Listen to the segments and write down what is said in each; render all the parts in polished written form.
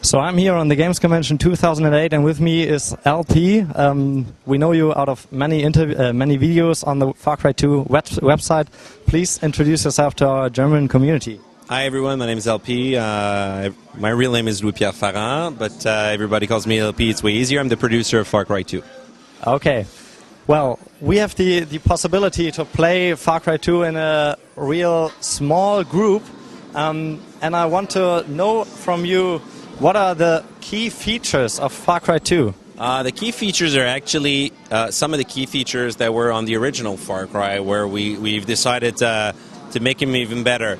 So I'm here on the Games Convention 2008, and with me is LP. We know you out of many videos on the Far Cry 2 website. Please introduce yourself to our German community. Hi everyone, my name is LP. My real name is Louis-Pierre Farran, but everybody calls me LP. It's way easier. I'm the producer of Far Cry 2. Okay. Well, we have the possibility to play Far Cry 2 in a real small group, and I want to know from you, what are the key features of Far Cry 2? The key features are actually some of the key features that were on the original Far Cry, where we've decided to make them even better.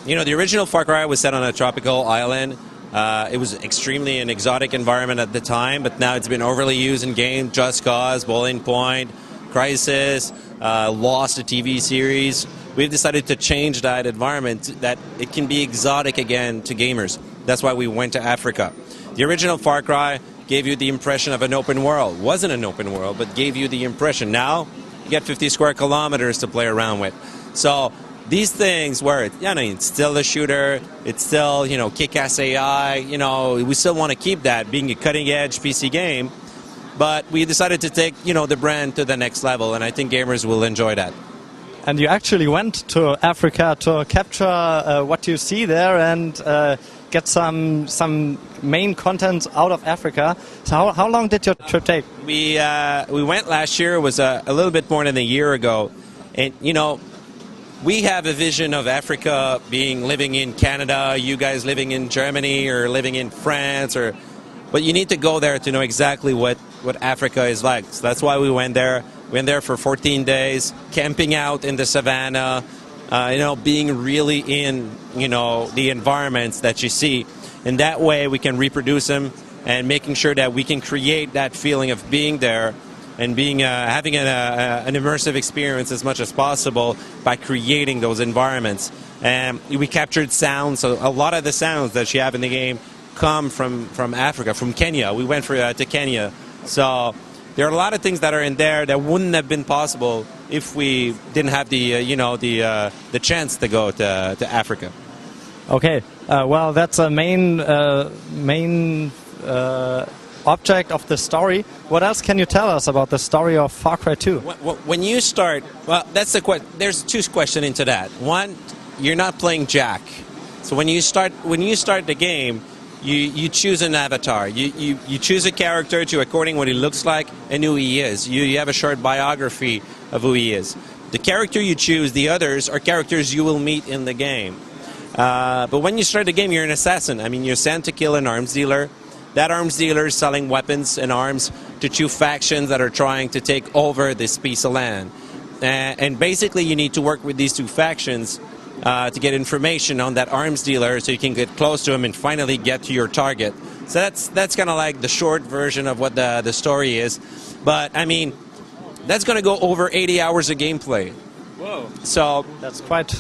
You know, the original Far Cry was set on a tropical island. It was extremely an exotic environment at the time, but now it's been overly used in games. Just Cause, Boiling Point, Crisis, Lost, a TV series. We've decided to change that environment, that it can be exotic again to gamers. That's why we went to Africa. The original Far Cry gave you the impression of an open world. Wasn't an open world, but gave you the impression. Now, you get 50 square kilometers to play around with. So these things where, it's still a shooter, it's still, kick-ass AI, we still want to keep that being a cutting-edge PC game, but we decided to take, the brand to the next level, and I think gamers will enjoy that. And you actually went to Africa to capture what you see there and get some main content out of Africa. So how long did your trip take? We went last year. It was a little bit more than a year ago, and we have a vision of Africa living in Canada, you guys living in Germany or living in France, but you need to go there to know exactly what Africa is like. So that's why we went there. We went there for 14 days, camping out in the savannah, being really in, the environments that you see. And that way we can reproduce them and making sure that we can create that feeling of being there and having an immersive experience as much as possible by creating those environments. And we captured sounds, so a lot of the sounds that you have in the game come from Africa, from Kenya. We went to Kenya. So there are a lot of things that are in there that wouldn't have been possible if we didn't have the chance to go to Africa. Okay, well, that's a main object of the story. What else can you tell us about the story of Far Cry 2? When you start, well, that's the question. There's two questions into that. One, you're not playing Jack, so when you start the game, you choose an avatar. You choose a character according to what he looks like and who he is. You have a short biography of who he is. The character you choose, the others, are characters you will meet in the game. But when you start the game, you're an assassin. I mean, you're sent to kill an arms dealer. That arms dealer is selling weapons and arms to two factions that are trying to take over this piece of land. And basically, you need to work with these two factions to get information on that arms dealer so you can get close to him and finally get to your target. So that's kind of like the short version of what the story is. But, I mean, that's going to go over 80 hours of gameplay. Whoa. So that's quite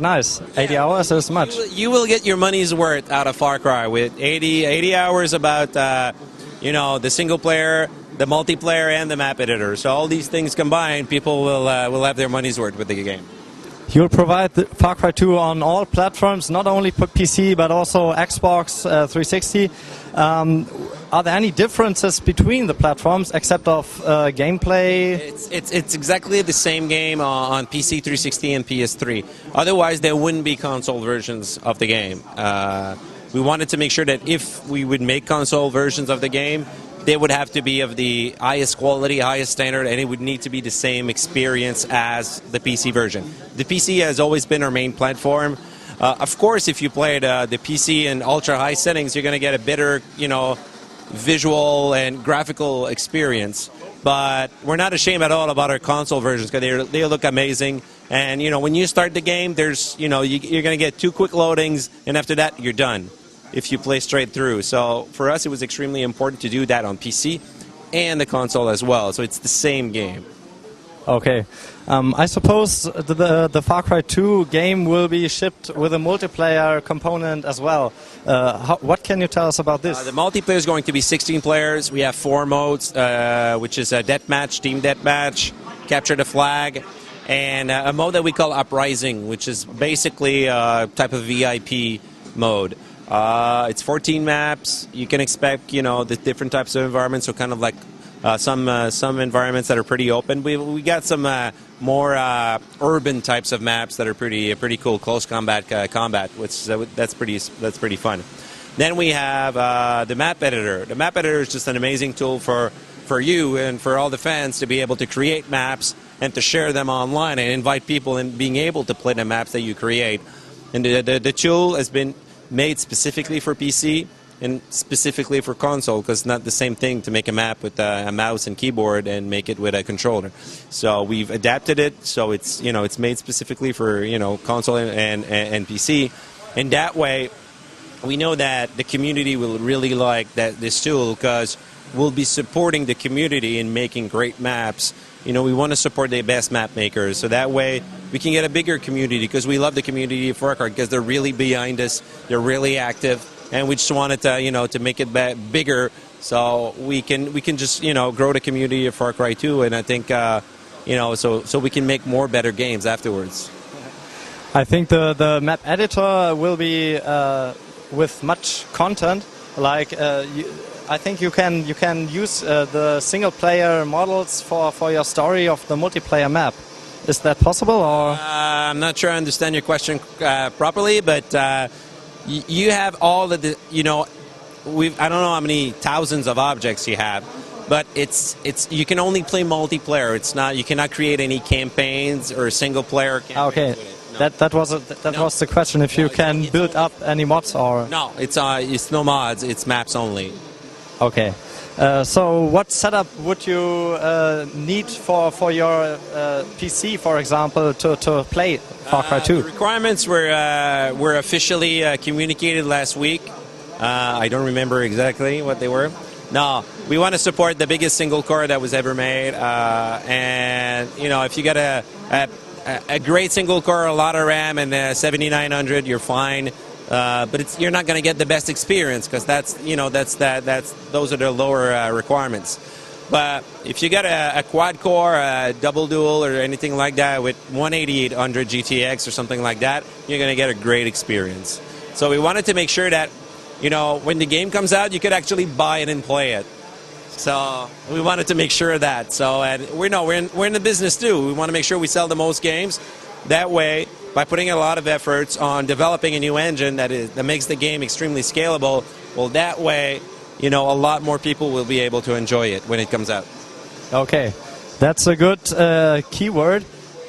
nice. 80 hours is much. You will get your money's worth out of Far Cry with 80 hours about, the single player, the multiplayer, and the map editor. So all these things combined, people will have their money's worth with the game. You'll provide the Far Cry 2 on all platforms, not only PC, but also Xbox 360. Are there any differences between the platforms, except of gameplay? It's exactly the same game on PC 360 and PS3. Otherwise, there wouldn't be console versions of the game. We wanted to make sure that if we would make console versions of the game, they would have to be of the highest quality, highest standard, and it would need to be the same experience as the PC version. The PC has always been our main platform. Of course, if you play the PC in ultra-high settings, you're going to get a better, visual and graphical experience. But we're not ashamed at all about our console versions because they look amazing. And, when you start the game, there's, you're going to get 2 quick loadings, and after that, you're done if you play straight through. So for us, it was extremely important to do that on PC and the console as well. So it's the same game. Okay. I suppose the Far Cry 2 game will be shipped with a multiplayer component as well. What can you tell us about this? The multiplayer is going to be 16 players. We have 4 modes, which is a deathmatch, team deathmatch, capture the flag, and a mode that we call Uprising, which is basically a type of VIP mode. It's 14 maps. You can expect, you know, the different types of environments. So kind of like some environments that are pretty open. We got some more urban types of maps that are pretty cool. Close combat, which that's pretty fun. Then we have the map editor. The map editor is just an amazing tool for you and for all the fans to be able to create maps and to share them online and invite people in being able to play the maps that you create. And the tool has been made specifically for PC and specifically for console, because it's not the same thing to make a map with a mouse and keyboard and make it with a controller. So we've adapted it so it's, you know, it's made specifically for, you know, console and PC. And that way we know that the community will really like this tool, because we'll be supporting the community in making great maps. You know, we want to support the best map makers, so that way we can get a bigger community, because we love the community of Far Cry, because they're really behind us, they're really active, and we just wanted to, you know, to make it bigger, so we can just, you know, grow the community of Far Cry 2, and I think, you know, so we can make more better games afterwards. I think the map editor will be with much content, like I think you can use the single player models for your story of the multiplayer map. Is that possible, or? I'm not sure I understand your question properly, but you have all of the, you know, I don't know how many thousands of objects you have, but it's you can only play multiplayer. It's not, you cannot create any campaigns or single player campaigns. Okay. With it. No. That was the question. If you can build up any mods, or no, it's no mods. It's maps only. Okay. So what setup would you need for your PC, for example, to play Far Cry 2? The requirements were officially communicated last week. I don't remember exactly what they were. No, we want to support the biggest single core that was ever made, and you know, if you got a great single core, a lot of RAM, and 7900, you're fine. But you're not going to get the best experience, because that's, you know, those are the lower requirements. But if you got a quad core, a double dual, or anything like that with 18800 GTX or something like that, you're going to get a great experience. So we wanted to make sure that, you know, when the game comes out, you could actually buy it and play it. So we wanted to make sure of that. So we're in the business too. We want to make sure we sell the most games. That way, by putting a lot of efforts on developing a new engine that makes the game extremely scalable, well, that way, you know, a lot more people will be able to enjoy it when it comes out. Okay, that's a good keyword.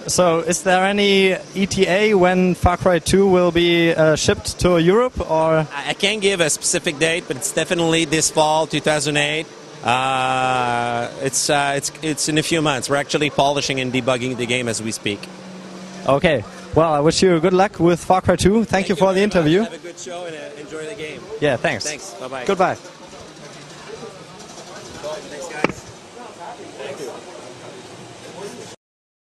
So, is there any ETA when Far Cry 2 will be shipped to Europe, or? I can't give a specific date, but it's definitely this fall, 2008. It's in a few months. We're actually polishing and debugging the game as we speak. Okay. Well, I wish you good luck with Far Cry 2. Thank you for the interview. Have a good show and enjoy the game. Yeah, thanks. Thanks. Bye-bye. Goodbye.